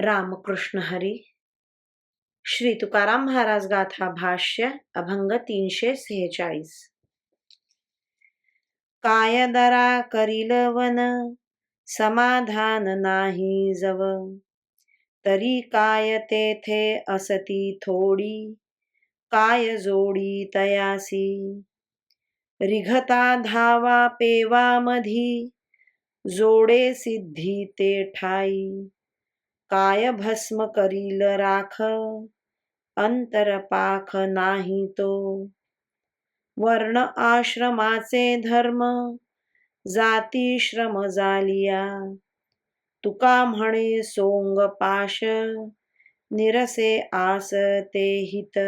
रामकृष्ण हरी. श्री तुकाराम महाराज गाथा भाष्य अभंग 346. काय दरा करील वन, समाधान नाही जव. तरी काय तेथे असती थोडी, काय जोडी तयासी. रिघता धावा पेवा मधी, जोडे सिद्धी ते ठाई. काय भस्म करील राख, अंतरपाख नाही तो. वर्ण आश्रमाचे धर्म, जाती श्रम जालिया. तुका म्हणे सोंग पाश, निरसे आस ते हित.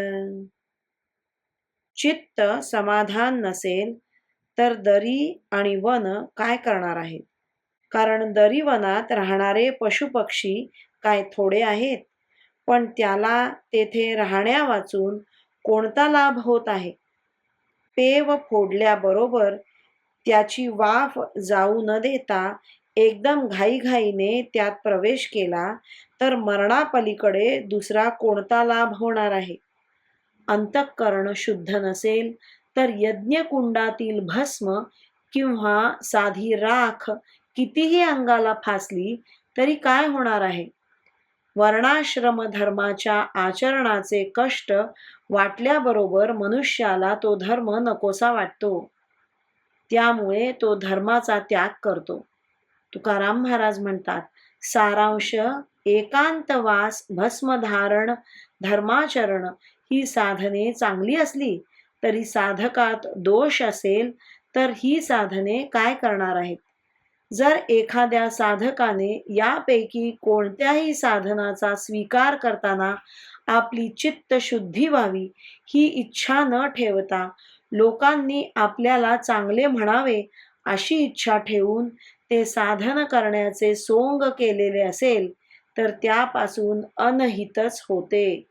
चित्त समाधान नसेल तर दरी आणि वन काय करणार आहे? कारण दरी वनात राहणारे पशुपक्षी काय थोडे आहेत? पण त्याला तेथे राहण्या वाचून कोणता लाभ होत आहे? पेव फोडल्याबरोबर त्याची वाफ जाऊ न देता एकदम घाईघाईने त्यात प्रवेश केला तर मरणापलीकडे दुसरा कोणता लाभ होणार आहे? अंतःकरण शुद्ध नसेल तर यज्ञकुंडातील भस्म किंवा साधी राख कितीही अंगाला फासली तरी काय होणार आहे? वर्णाश्रम धर्माच्या आचरणाचे कष्ट वाटल्याबरोबर मनुष्याला तो धर्म नकोसा वाटतो. त्यामुळे तो धर्माचा त्याग करतो. तुकाराम महाराज म्हणतात, सारांश एकांतवास, भस्मधारण, धर्माचरण ही साधने चांगली असली तरी साधकात दोष असेल तर ही साधने काय करणार आहेत? जर एखाद्या साधकाने यापैकी कोणत्याही साधनाचा स्वीकार करताना आपली चित्त शुद्धी व्हावी ही इच्छा न ठेवता लोकांनी आपल्याला चांगले म्हणावे अशी इच्छा ठेवून ते साधन करण्याचे सोंग केलेले असेल तर त्यापासून अनहितच होते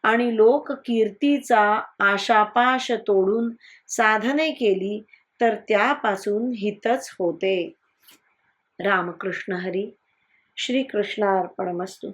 आणि लोक कीर्तीचा आशापाश तोडून साधने केली तर त्यापासून हितच होते. रामकृष्ण हरी. श्री कृष्णार्पणमस्तु.